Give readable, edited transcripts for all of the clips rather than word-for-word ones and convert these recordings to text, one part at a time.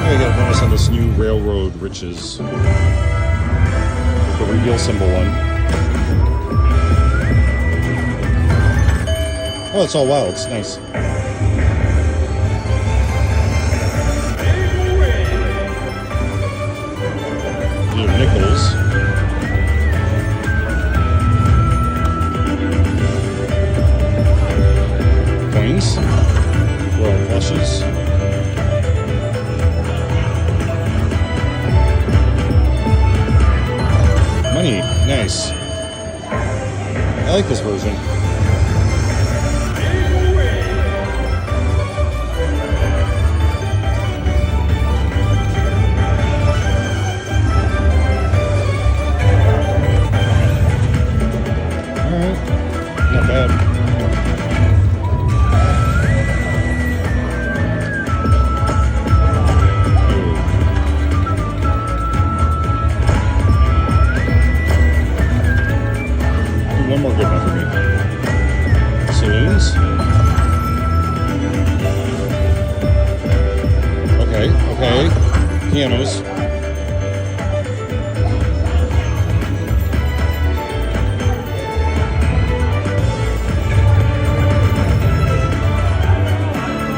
I got a bonus on this new Railroad Riches. The reveal symbol one. Oh, it's all wild. It's nice. Little nickels. Coins. Royal flushes. Money. Nice. I like this version. Not bad. One more good one for me. Saloons. Okay. Pianos.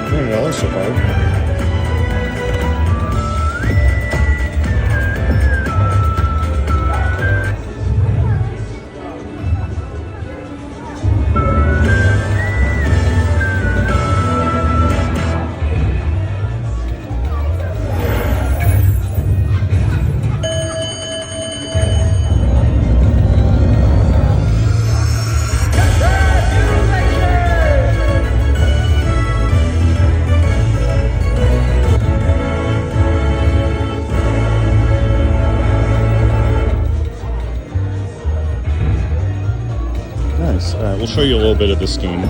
$20 so far. Nice. All right, we'll show you a little bit of this game,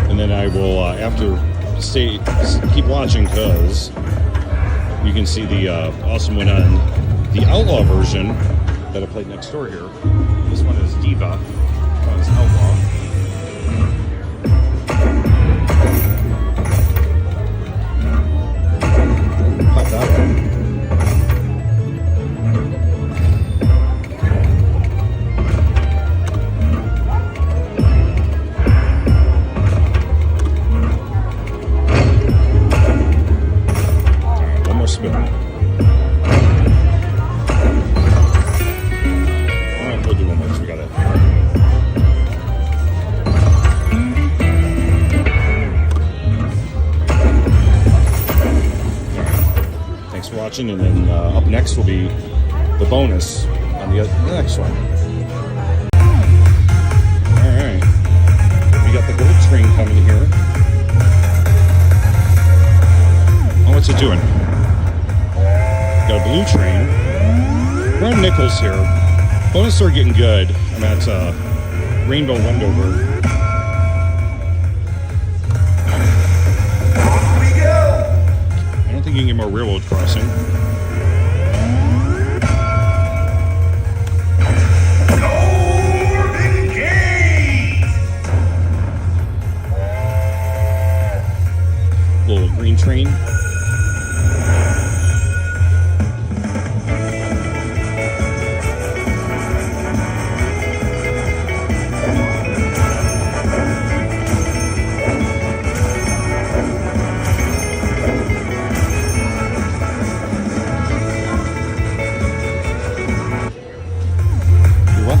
and then I will keep watching because you can see the awesome one on the Outlaw version that I played next door here. This one is Diva. This one is Outlaw. Pop that one. Spin. Alright, we'll do one more because we got it. Thanks for watching, and then up next will be the bonus on the next one. Alright. We got the gold train coming here. Oh, what's it doing? Got a blue train. We're on nickels here. Bonus are getting good. I'm at Rainbow Wendover. Off we go! I don't think you can get more railroad crossing. Golden Gate! Little green train.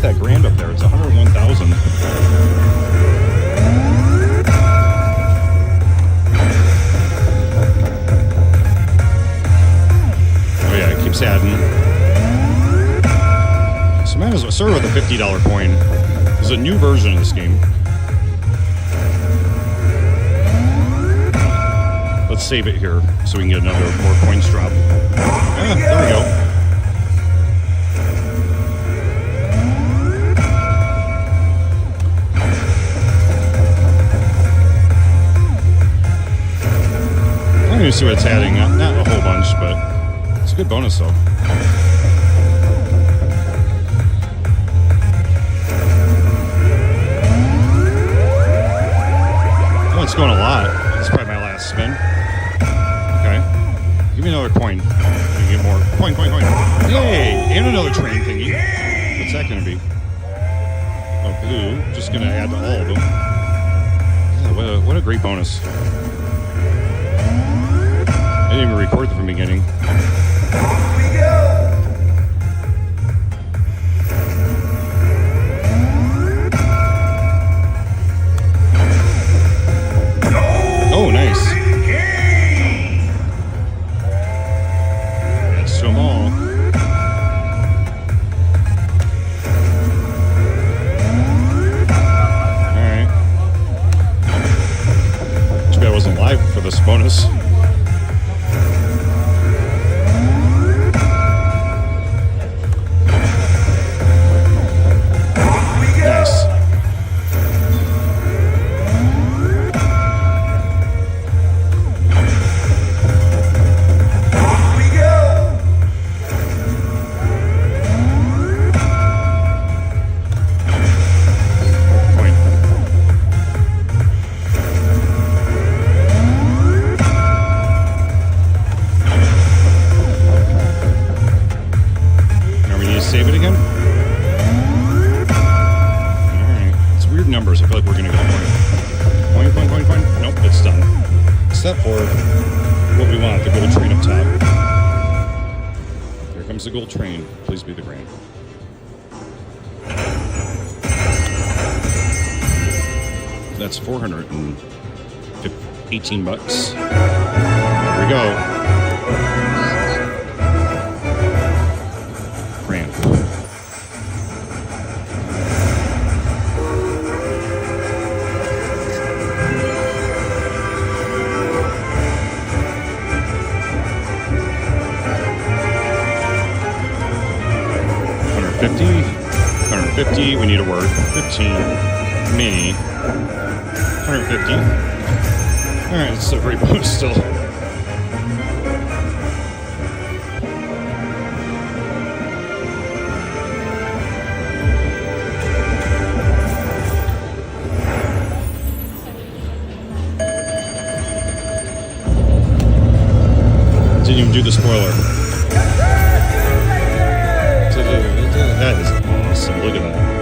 That grand up there, it's 101,000. Oh yeah, it keeps adding. So might as well start with a $50 coin. There's a new version of this game. Let's save it here so we can get another more coins drop. Yeah, there we go. I'm going to see what it's adding. Not a whole bunch, but it's a good bonus, though. Oh, it's going a lot. It's probably my last spin. Okay. Give me another coin. You get more. Coin. Yay! And another train thingy. What's that going to be? Oh, blue. Just going to add to all of them. Yeah, what a great bonus. I didn't even record from the beginning. Off we go. Oh, nice. King. That's to them all. Alright. Too bad I wasn't live for this bonus. Off we go. Nice. Off we go. Coin. Now we need to save it again? Alright. It's weird numbers. I feel like we're going to go coin. Nope, it's done. Except for what we want, the gold train up top. Here comes the gold train. Please be the green. That's 418 bucks. Here we go. Grand. $150. We need a word. 15. Mini. 150. Alright, it's a great bonus still. Didn't even do the spoiler. That is awesome. Look at that.